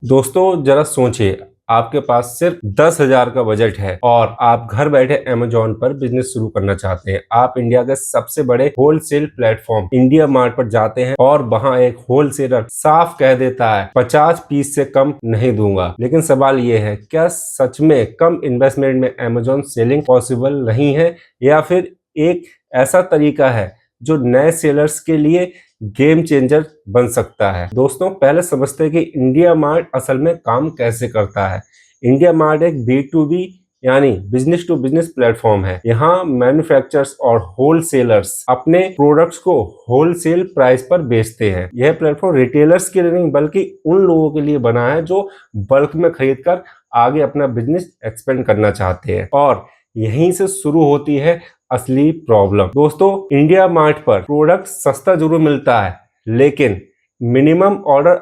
दोस्तों जरा सोचिए, आपके पास सिर्फ 10,000 का बजट है और आप घर बैठे अमेजोन पर बिजनेस शुरू करना चाहते हैं। आप इंडिया के सबसे बड़े होलसेल प्लेटफॉर्म इंडिया मार्ट पर जाते हैं और वहां एक होलसेलर साफ कह देता है 50 पीस से कम नहीं दूंगा। लेकिन सवाल ये है, क्या सच में कम इन्वेस्टमेंट में अमेजोन सेलिंग पॉसिबल नहीं है, या फिर एक ऐसा तरीका है जो नए सेलर्स के लिए गेम चेंजर बन सकता है। दोस्तों पहले समझते हैं कि इंडिया मार्ट असल में काम कैसे करता है। इंडिया मार्ट एक B2B यानी बिजनेस टू बिजनेस प्लेटफॉर्म है। यहाँ मैन्युफैक्चरर्स और होलसेलर्स अपने प्रोडक्ट्स को होलसेल प्राइस पर बेचते हैं। यह प्लेटफॉर्म रिटेलर्स के लिए नहीं बल्कि उन लोगों के लिए बना है जो बल्क में खरीद कर आगे अपना बिजनेस एक्सपेंड करना चाहते हैं। और यहीं से शुरू होती है असली प्रॉब्लम। दोस्तों इंडिया मार्ट पर प्रोडक्ट सस्ता जरूर मिलता है, लेकिन मिनिमम ऑर्डर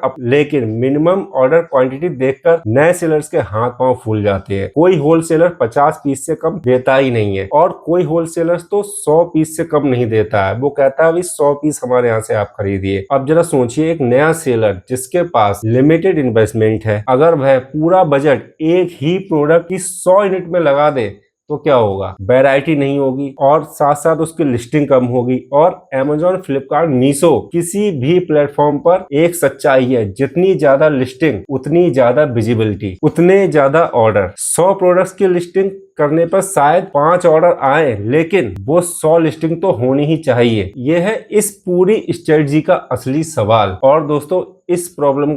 क्वांटिटी देखकर नए सेलर्स के हाथ पांव फूल जाते हैं। कोई होलसेलर 50 पीस से कम देता ही नहीं है और कोई होलसेलर तो 100 पीस से कम नहीं देता है। वो कहता है 100 पीस हमारे यहाँ से आप खरीदिए। अब जरा सोचिए, एक नया सेलर जिसके पास लिमिटेड इन्वेस्टमेंट है, अगर वह पूरा बजट एक ही प्रोडक्ट की 100 यूनिट में लगा दे तो क्या होगा? वैरायटी नहीं होगी और साथ साथ उसकी लिस्टिंग कम होगी। और Amazon, फ्लिपकार्ट, मीशो किसी भी प्लेटफॉर्म पर एक सच्चाई है, जितनी ज्यादा लिस्टिंग उतनी ज्यादा विजिबिलिटी, उतने ज्यादा ऑर्डर। 100 प्रोडक्ट्स की लिस्टिंग करने पर शायद 5 ऑर्डर आए, लेकिन वो 100 लिस्टिंग तो होनी ही चाहिए। यह है इस पूरी स्ट्रेटजी का असली सवाल। और दोस्तों इस प्रॉब्लम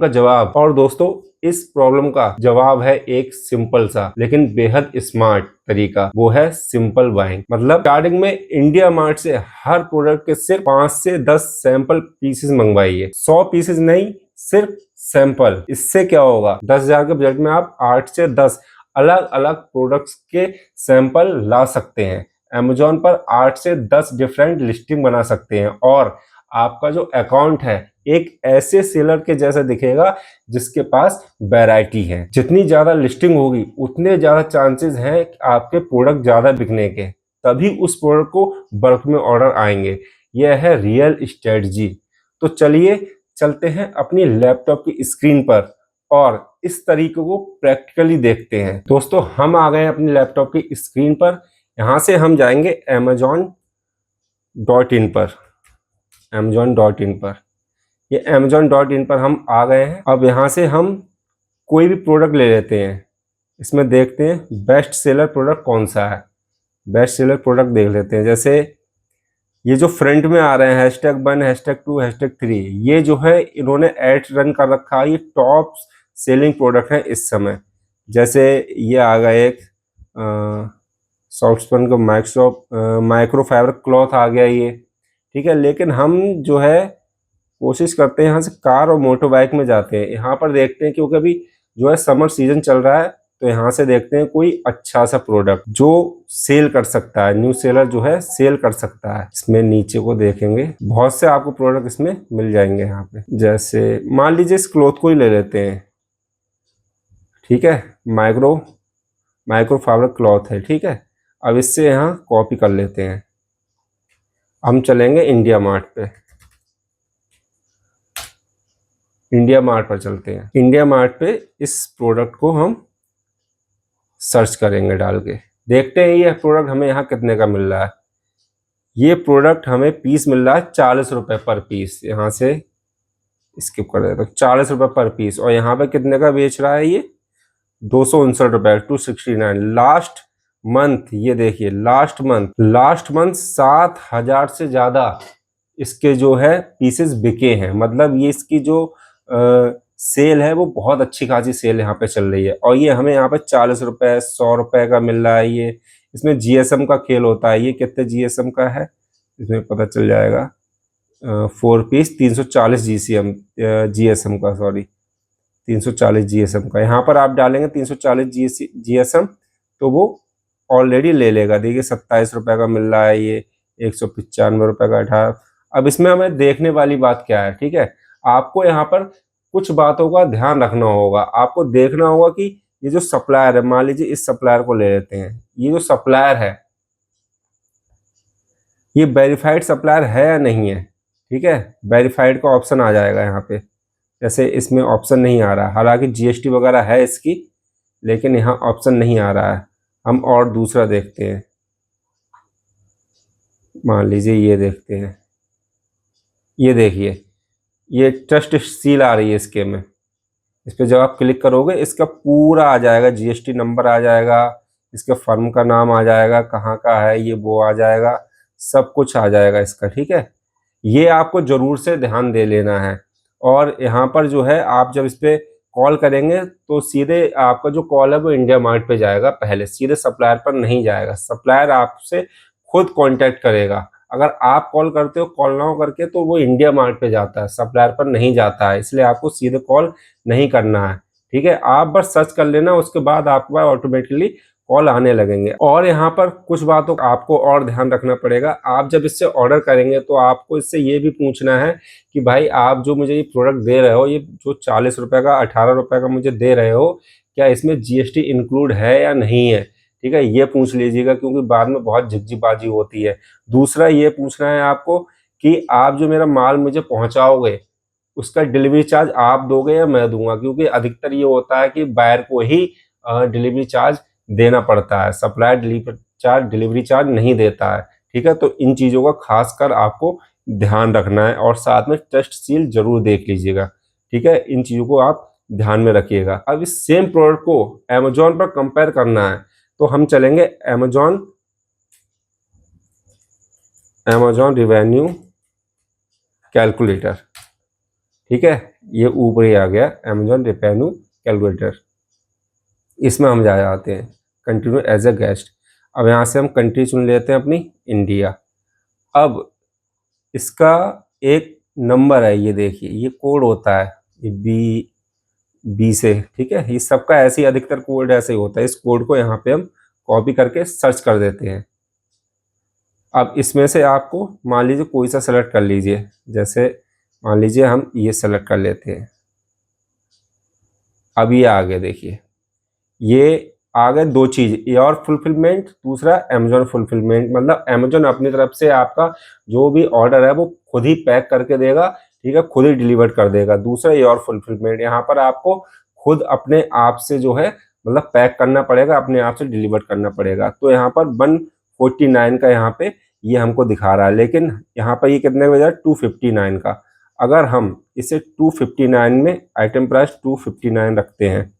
का जवाब है एक सिंपल सा लेकिन बेहद स्मार्ट तरीका। वो है सिंपल बाइंग। मतलब स्टार्टिंग में इंडिया मार्ट से हर प्रोडक्ट के सिर्फ 5 से 10 सैंपल पीसेस मंगवाइए। 100 पीसेस नहीं, सिर्फ सैंपल। इससे क्या होगा? 10,000 के बजट में आप 8 से 10 अलग अलग प्रोडक्ट्स के सैंपल ला सकते हैं। Amazon पर 8 से 10 डिफरेंट लिस्टिंग बना सकते हैं और आपका जो अकाउंट है एक ऐसे सेलर के जैसा दिखेगा जिसके पास वैरायटी है। जितनी ज्यादा लिस्टिंग होगी उतने ज्यादा चांसेस हैं कि आपके प्रोडक्ट ज्यादा बिकने के, तभी उस प्रोडक्ट को बल्क में ऑर्डर आएंगे। यह है रियल स्ट्रेटजी। तो चलिए चलते हैं अपनी लैपटॉप की स्क्रीन पर और इस तरीके को प्रैक्टिकली देखते हैं। दोस्तों हम आ गए अपनी लैपटॉप की स्क्रीन पर। यहाँ से हम जाएंगे amazon.in पर। ये amazon.in पर हम आ गए हैं। अब यहाँ से हम कोई भी प्रोडक्ट ले लेते हैं। इसमें देखते हैं बेस्ट सेलर प्रोडक्ट कौन सा है। बेस्ट सेलर प्रोडक्ट देख लेते हैं। जैसे ये जो फ्रंट में आ रहे हैं #1, #2, #3, ये जो है इन्होंने ऐड रन कर रखा है। ये टॉप सेलिंग प्रोडक्ट है इस समय। जैसे ये आ गया एक सॉफ्टस्पन का माइक्रो फाइबर क्लॉथ आ गया ये, ठीक है। लेकिन हम जो है कोशिश करते हैं यहाँ से कार और मोटर बाइक में जाते हैं। यहाँ पर देखते हैं क्योंकि अभी जो है समर सीजन चल रहा है, तो यहाँ से देखते हैं कोई अच्छा सा प्रोडक्ट जो सेल कर सकता है, न्यू सेलर जो है सेल कर सकता है। इसमें नीचे को देखेंगे, बहुत से आपको प्रोडक्ट इसमें मिल जाएंगे। यहाँ पे जैसे मान लीजिए इस क्लॉथ को ही ले लेते हैं, ठीक है। माइक्रो फाइबर क्लॉथ है, ठीक है। अब इससे यहाँ कॉपी कर लेते हैं। हम चलेंगे इंडिया मार्ट पे। इंडिया मार्ट पर चलते हैं। इंडिया मार्ट पे इस प्रोडक्ट को हम सर्च करेंगे डाल के। देखते हैं ये प्रोडक्ट हमें यहाँ कितने का मिल रहा है। ये प्रोडक्ट हमें पीस मिल रहा है 40 रुपए पर पीस। यहाँ से स्किप कर देता हूँ। 40 रुपए पर पीस। और यहाँ पे कितने का बेच रहा है ये? 269 रुपए, 269। लास्ट मंथ ये देखिए, लास्ट मंथ 7,000 से ज्यादा इसके जो है पीसेस बिके हैं। मतलब ये इसकी जो सेल है वो बहुत अच्छी खासी सेल यहाँ पे चल रही है। और ये हमें यहाँ पे 40 रुपए, 100 रुपए का मिल रहा है। ये इसमें GSM का खेल होता है। ये कितने GSM का है इसमें पता चल जाएगा। 4 पीस 340 GSM का, सॉरी 340 GSM का। यहाँ पर आप डालेंगे 340 GSM तो वो ऑलरेडी ले लेगा। देखिए 27 रुपए का मिल रहा है ये, 195 रुपए का 18। अब इसमें हमें देखने वाली बात क्या है, ठीक है। आपको यहाँ पर कुछ बातों का ध्यान रखना होगा। आपको देखना होगा कि ये जो सप्लायर है, मान लीजिए इस सप्लायर को ले लेते हैं। ये जो सप्लायर है ये वेरीफाइड सप्लायर है या नहीं है, ठीक है। वेरीफाइड का ऑप्शन आ जाएगा यहाँ पे। जैसे इसमें ऑप्शन नहीं आ रहा, हालांकि जीएसटी वगैरह है इसकी, लेकिन यहाँ ऑप्शन नहीं आ रहा है। हम और दूसरा देखते हैं, मान लीजिए ये देखते हैं, ये देखिए ये ट्रस्ट सील आ रही है इसके में। इस पर जब आप क्लिक करोगे इसका पूरा आ जाएगा, जीएसटी नंबर आ जाएगा, इसके फर्म का नाम आ जाएगा, कहाँ का है ये वो आ जाएगा, सब कुछ आ जाएगा इसका। ठीक है, ये आपको ज़रूर से ध्यान दे लेना है। और यहाँ पर जो है आप जब इस पर कॉल करेंगे तो सीधे आपका जो कॉल है वो इंडिया मार्ट पे जाएगा, पहले सीधे सप्लायर पर नहीं जाएगा। सप्लायर आपसे खुद कांटेक्ट करेगा। अगर आप कॉल करते हो कॉल नाउ करके तो वो इंडिया मार्ट पे जाता है, सप्लायर पर नहीं जाता है, इसलिए आपको सीधे कॉल नहीं करना है। ठीक है, आप बस सर्च कर लेना, उसके बाद आपके पास ऑटोमेटिकली कॉल आने लगेंगे। और यहाँ पर कुछ बातों का आपको और ध्यान रखना पड़ेगा। आप जब इससे ऑर्डर करेंगे तो आपको इससे ये भी पूछना है कि भाई आप जो मुझे ये प्रोडक्ट दे रहे हो, ये जो 40 रुपये का 18 रुपये का मुझे दे रहे हो, क्या इसमें जीएसटी इंक्लूड है या नहीं है। ठीक है, ये पूछ लीजिएगा, क्योंकि बाद में बहुत झिकझिकबाजी होती है। दूसरा ये पूछना है आपको कि आप जो मेरा माल मुझे पहुंचाओगे उसका डिलीवरी चार्ज आप दोगे या मैं दूंगा, क्योंकि अधिकतर ये होता है कि बायर को ही डिलीवरी चार्ज देना पड़ता है, सप्लायर डिलीवरी चार्ज नहीं देता है। ठीक है, तो इन चीज़ों का खासकर आपको ध्यान रखना है, और साथ में ट्रस्ट सील जरूर देख लीजिएगा। ठीक है, इन चीज़ों को आप ध्यान में रखिएगा। अब इस सेम प्रोडक्ट को अमेजोन पर कंपेयर करना है तो हम चलेंगे अमेजोन रिवेन्यू कैलकुलेटर। ठीक है, ये ऊपर ही आ गया अमेजोन रेवेन्यू कैलकुलेटर। इसमें हम जाते हैं कंटिन्यू एज ए गेस्ट। अब यहाँ से हम कंट्री चुन लेते हैं अपनी इंडिया। अब इसका एक नंबर है, ये देखिए ये कोड होता है, ये बी से। ठीक है, ये सबका ऐसे ही अधिकतर कोड ऐसे ही होता है। इस कोड को यहाँ पे हम कॉपी करके सर्च कर देते हैं। अब इसमें से आपको मान लीजिए कोई सा सेलेक्ट कर लीजिए, जैसे मान लीजिए हम ये सेलेक्ट कर लेते हैं। अब ये आ गए, देखिए ये आ गए दो चीज़, योर फुलफिलमेंट, दूसरा अमेजोन फुलफिलमेंट। मतलब अमेजोन अपनी तरफ से आपका जो भी ऑर्डर है वो खुद ही पैक करके देगा। ठीक है, खुद ही डिलीवर कर देगा। दूसरा योर फुलफिलमेंट, यहाँ पर आपको खुद अपने आप से जो है मतलब पैक करना पड़ेगा, अपने आप से डिलीवर करना पड़ेगा। तो यहाँ पर 149 का यहाँ पे ये हमको दिखा रहा है, लेकिन यहाँ पर ये कितने का बजा 259 का। अगर हम इसे 259 में आइटम प्राइस 259 रखते हैं,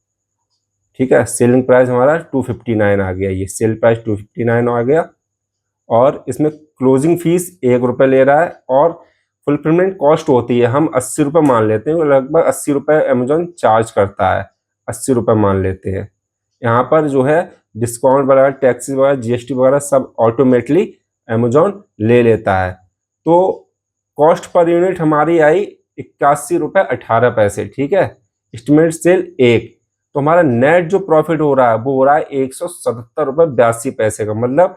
ठीक है, सेलिंग प्राइस हमारा 259 आ गया, ये सेल प्राइस 259 आ गया। और इसमें क्लोजिंग फीस 1 रुपये ले रहा है, और फुलफिलमेंट कॉस्ट होती है हम 80 रुपये मान लेते हैं, लगभग 80 रुपये अमेजोन चार्ज करता है, 80 रुपये मान लेते हैं। यहाँ पर जो है डिस्काउंट वगैरह, टैक्सेस वगैरह, जीएसटी वगैरह सब ऑटोमेटिकली अमेजोन ले लेता है। तो कॉस्ट पर यूनिट हमारी आई 81 रुपये 18 पैसे। ठीक है, एस्टिमेट सेल 1, तो हमारा नेट जो प्रॉफिट हो रहा है वो हो रहा है 177 रुपये 82 पैसे का। मतलब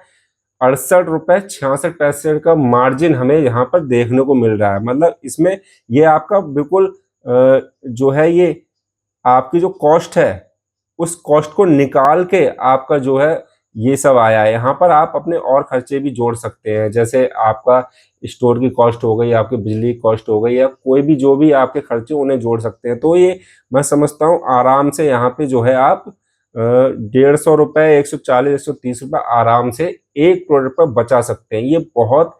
68 रुपये 66 पैसे का मार्जिन हमें यहाँ पर देखने को मिल रहा है। मतलब इसमें ये आपका बिल्कुल जो है ये आपकी जो कॉस्ट है उस कॉस्ट को निकाल के आपका जो है ये सब आया है। यहाँ पर आप अपने और खर्चे भी जोड़ सकते हैं, जैसे आपका स्टोर की कॉस्ट हो गई, आपकी बिजली की कॉस्ट हो गई, या कोई भी जो भी आपके खर्चे उन्हें जोड़ सकते हैं। तो ये मैं समझता हूँ आराम से यहाँ पे जो है आप 150 रुपये, 140, 130 रुपये आराम से एक प्रोडक्ट पर बचा सकते हैं। ये बहुत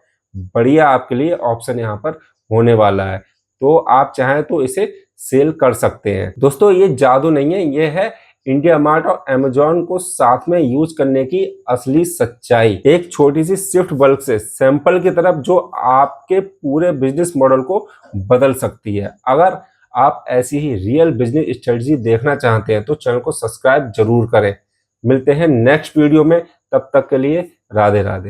बढ़िया आपके लिए ऑप्शन यहाँ पर होने वाला है, तो आप चाहें तो इसे सेल कर सकते हैं। दोस्तों ये जादू नहीं है, ये है इंडिया मार्ट और अमेजोन को साथ में यूज करने की असली सच्चाई। एक छोटी सी शिफ्ट बल्क से सैंपल की तरफ जो आपके पूरे बिजनेस मॉडल को बदल सकती है। अगर आप ऐसी ही रियल बिजनेस स्ट्रेटजी देखना चाहते हैं तो चैनल को सब्सक्राइब जरूर करें। मिलते हैं नेक्स्ट वीडियो में, तब तक के लिए राधे राधे।